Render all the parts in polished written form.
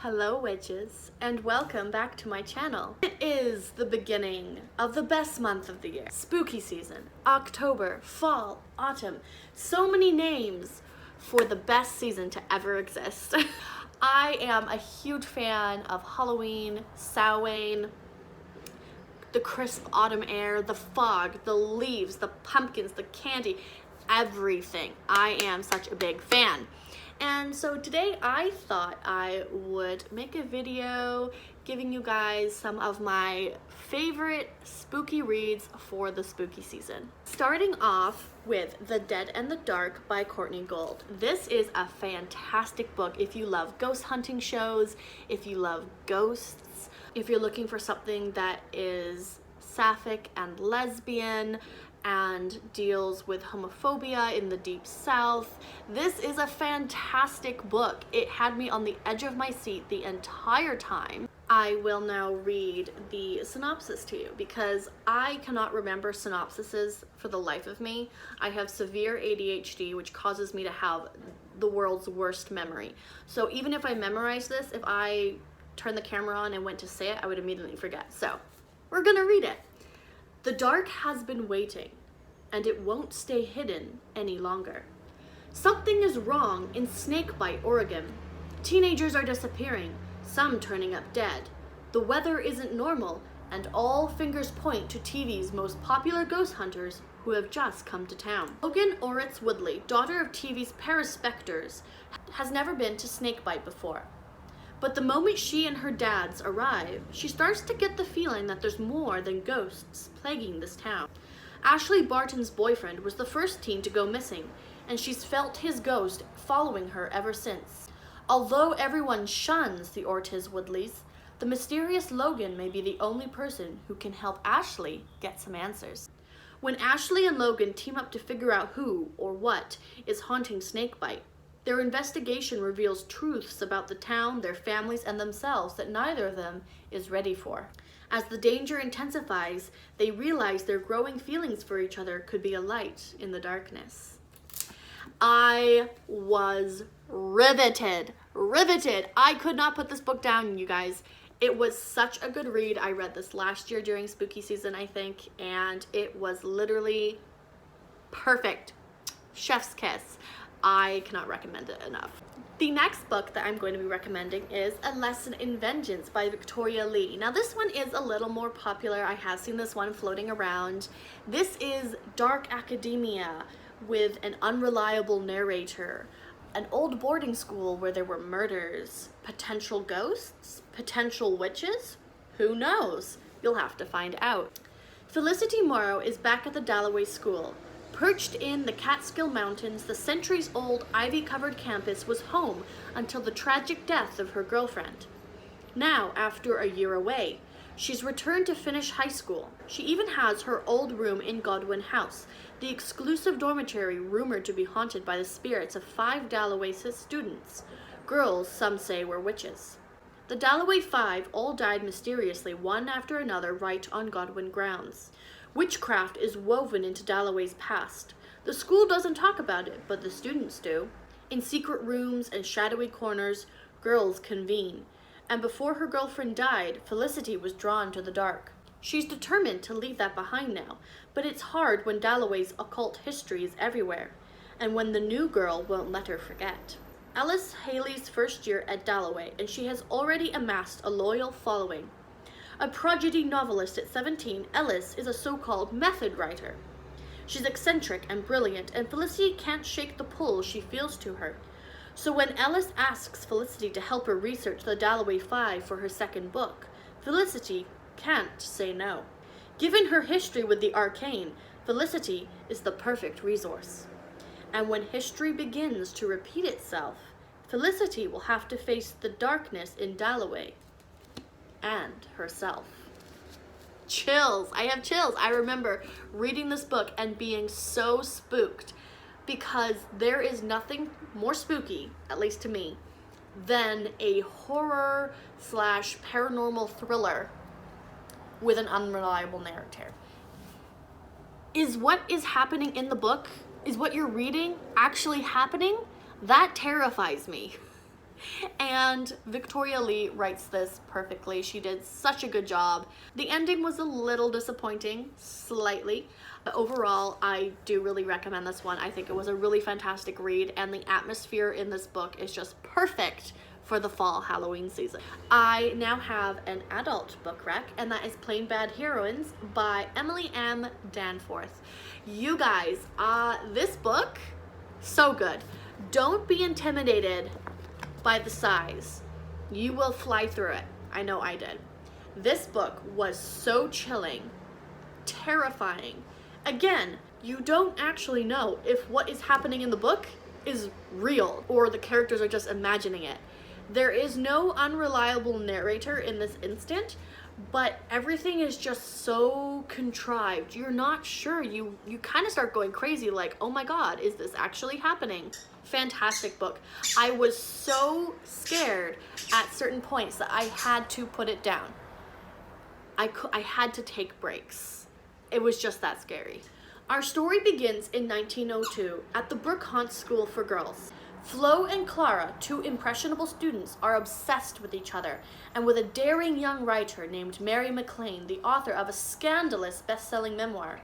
Hello witches, and welcome back to my channel. It is the beginning of the best month of the year. Spooky season, October, fall, autumn. So many names for the best season to ever exist. I am a huge fan of Halloween, Samhain, the crisp autumn air, the fog, the leaves, the pumpkins, the candy, everything. I am such a big fan. And so today I thought I would make a video giving you guys some of my favorite spooky reads for the spooky season. Starting off with The Dead and the Dark by Courtney Gold. This is a fantastic book if you love ghost hunting shows, if you love ghosts, if you're looking for something that is sapphic and lesbian, and deals with homophobia in the Deep South. This is a fantastic book. It had me on the edge of my seat the entire time. I will now read the synopsis to you because I cannot remember synopsises for the life of me. I have severe ADHD, which causes me to have the world's worst memory. So even if I memorized this, if I turned the camera on and went to say it, I would immediately forget. So we're gonna read it. The dark has been waiting, and it won't stay hidden any longer. Something is wrong in Snakebite, Oregon. Teenagers are disappearing, some turning up dead. The weather isn't normal, and all fingers point to TV's most popular ghost hunters who have just come to town. Logan Oritz Woodley, daughter of TV's Paris Spectres, has never been to Snakebite before. But the moment she and her dads arrive, she starts to get the feeling that there's more than ghosts plaguing this town. Ashley Barton's boyfriend was the first teen to go missing, and she's felt his ghost following her ever since. Although everyone shuns the Ortiz Woodleys, the mysterious Logan may be the only person who can help Ashley get some answers. When Ashley and Logan team up to figure out who or what is haunting Snakebite, their investigation reveals truths about the town, their families, and themselves that neither of them is ready for. As the danger intensifies, they realize their growing feelings for each other could be a light in the darkness. I was riveted. I could not put this book down, you guys. It was such a good read. I read this last year during spooky season, I think, and it was literally perfect. Chef's kiss. I cannot recommend it enough. The next book that I'm going to be recommending is A Lesson in Vengeance by Victoria Lee. Now this one is a little more popular. I have seen this one floating around. This is dark academia with an unreliable narrator, an old boarding school where there were murders, potential ghosts, potential witches. Who knows? You'll have to find out. Felicity Morrow is back at the Dalloway School. Perched in the Catskill Mountains, the centuries-old ivy-covered campus was home until the tragic death of her girlfriend. Now, after a year away, she's returned to finish high school. She even has her old room in Godwin House, the exclusive dormitory rumored to be haunted by the spirits of 5 Dalloway students. Girls, some say, were witches. The Dalloway 5 all died mysteriously, one after another, right on Godwin grounds. Witchcraft is woven into Dalloway's past. The school doesn't talk about it, but the students do. In secret rooms and shadowy corners, girls convene. And before her girlfriend died, Felicity was drawn to the dark. She's determined to leave that behind now, but it's hard when Dalloway's occult history is everywhere, and when the new girl won't let her forget. Ellis Haley's first year at Dalloway, and she has already amassed a loyal following. A prodigy novelist at 17, Ellis is a so-called method writer. She's eccentric and brilliant, and Felicity can't shake the pull she feels to her. So when Ellis asks Felicity to help her research the Dalloway 5 for her second book, Felicity can't say no. Given her history with the arcane, Felicity is the perfect resource. And when history begins to repeat itself, Felicity will have to face the darkness in Dalloway and herself. Chills. I have chills. I remember reading this book and being so spooked because there is nothing more spooky, at least to me, than a horror / paranormal thriller with an unreliable narrator. Is what is happening in the book, is what you're reading actually happening? That terrifies me. And Victoria Lee writes this perfectly. She did such a good job. The ending was a little disappointing, slightly. But overall, I do really recommend this one. I think it was a really fantastic read, and the atmosphere in this book is just perfect for the fall Halloween season. I now have an adult book rec, and that is Plain Bad Heroines by Emily M. Danforth. You guys, this book, so good. Don't be intimidated by the size. You will fly through it. I know I did. This book was so chilling, terrifying. Again, you don't actually know if what is happening in the book is real or the characters are just imagining it. There is no unreliable narrator in this instant, but everything is just so contrived. You're not sure. You kind of start going crazy, like, oh my god, is this actually happening? Fantastic book. I was so scared at certain points that I had to put it down. I had to take breaks. It was just that scary. Our story begins in 1902 at the Brooke Haunt School for Girls. Flo and Clara, two impressionable students, are obsessed with each other and with a daring young writer named Mary McLean, the author of a scandalous best-selling memoir.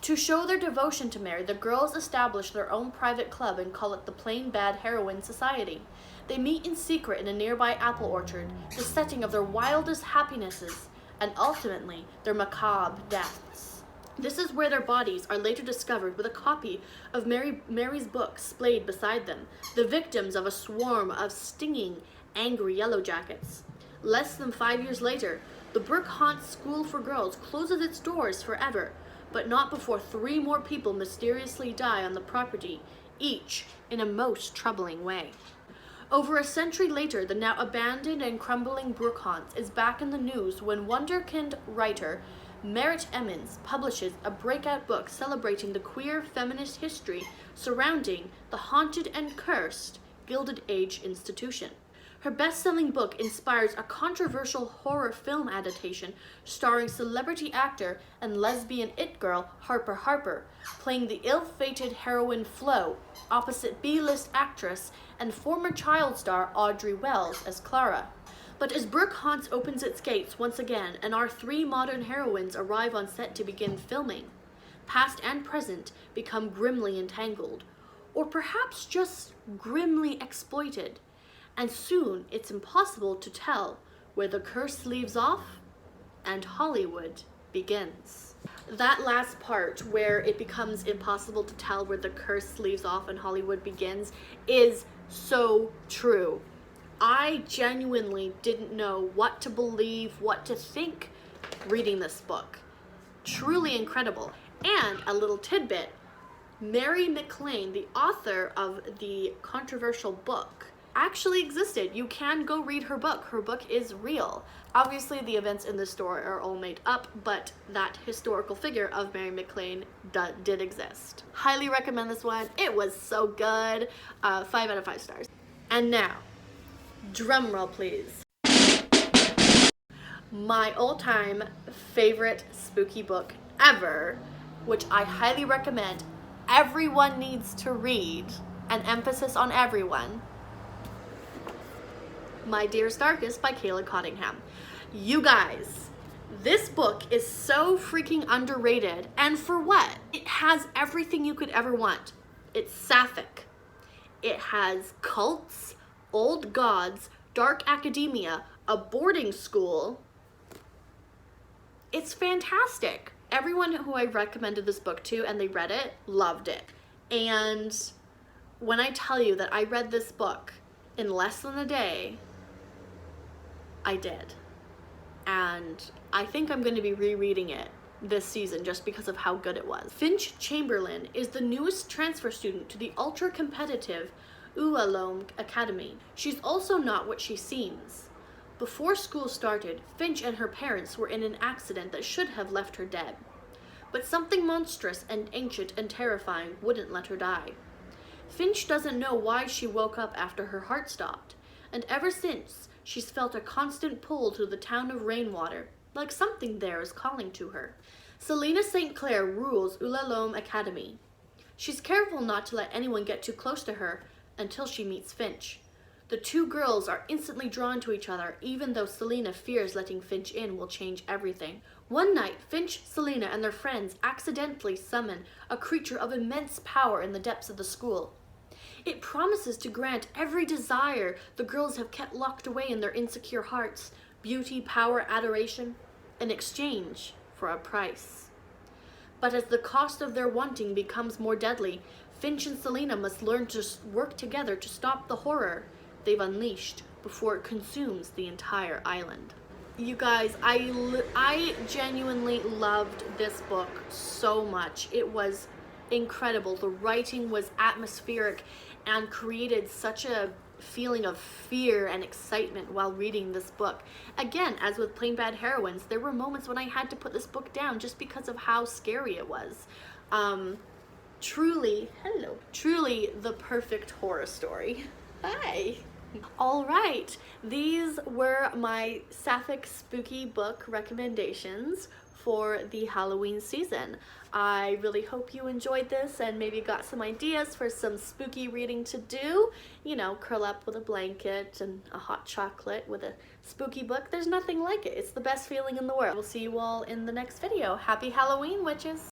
To show their devotion to Mary, the girls establish their own private club and call it the Plain Bad Heroine Society. They meet in secret in a nearby apple orchard, the setting of their wildest happinesses and ultimately their macabre deaths. This is where their bodies are later discovered with a copy of Mary's book splayed beside them, the victims of a swarm of stinging, angry yellowjackets. Less than 5 years later, the Brooke Haunt School for Girls closes its doors forever, but not before 3 more people mysteriously die on the property, each in a most troubling way. Over a century later, the now abandoned and crumbling Brooke Haunt is back in the news when wonderkind writer Merritt Emmons publishes a breakout book celebrating the queer feminist history surrounding the haunted and cursed Gilded Age institution. Her best-selling book inspires a controversial horror film adaptation starring celebrity actor and lesbian it girl Harper Harper, playing the ill-fated heroine Flo, opposite B-list actress and former child star Audrey Wells as Clara. But as Brooke Haunt opens its gates once again and our 3 modern heroines arrive on set to begin filming, past and present become grimly entangled, or perhaps just grimly exploited, and soon it's impossible to tell where the curse leaves off and Hollywood begins. That last part where it becomes impossible to tell where the curse leaves off and Hollywood begins is so true. I genuinely didn't know what to believe, what to think reading this book. Truly incredible. And a little tidbit, Mary McLean, the author of the controversial book, actually existed. You can go read her book. Her book is real. Obviously, the events in this story are all made up, but that historical figure of Mary McLean did exist. Highly recommend this one. It was so good. 5 out of 5 stars. And now, drum roll please. My all-time favorite spooky book ever, which I highly recommend everyone needs to read, an emphasis on everyone, My Dearest Darkest by Kayla Cottingham. You guys, this book is so freaking underrated, and for what? It has everything you could ever want. It's Sapphic. It has cults, old gods, dark academia, a boarding school. It's fantastic. Everyone who I recommended this book to and they read it, loved it. And when I tell you that I read this book in less than a day, I did. And I think I'm going to be rereading it this season just because of how good it was. Finch Chamberlain is the newest transfer student to the ultra-competitive Ulalome Academy. She's also not what she seems. Before school started, Finch and her parents were in an accident that should have left her dead. But something monstrous and ancient and terrifying wouldn't let her die. Finch doesn't know why she woke up after her heart stopped, and ever since, she's felt a constant pull to the town of Rainwater, like something there is calling to her. Selena St. Clair rules Ulalome Academy. She's careful not to let anyone get too close to her until she meets Finch. The two girls are instantly drawn to each other, even though Selena fears letting Finch in will change everything. One night, Finch, Selena, and their friends accidentally summon a creature of immense power in the depths of the school. It promises to grant every desire the girls have kept locked away in their insecure hearts: beauty, power, adoration, in exchange for a price. But as the cost of their wanting becomes more deadly, Finch and Selena must learn to work together to stop the horror they've unleashed before it consumes the entire island. You guys, I genuinely loved this book so much. It was incredible. The writing was atmospheric and created such a feeling of fear and excitement while reading this book. Again, as with Plain Bad Heroines, there were moments when I had to put this book down just because of how scary it was. Truly the perfect horror story. Hi. All right, these were my Sapphic spooky book recommendations for the Halloween season. I really hope you enjoyed this and maybe got some ideas for some spooky reading to do. You know, curl up with a blanket and a hot chocolate with a spooky book. There's nothing like it. It's the best feeling in the world. We'll see you all in the next video. Happy Halloween, witches!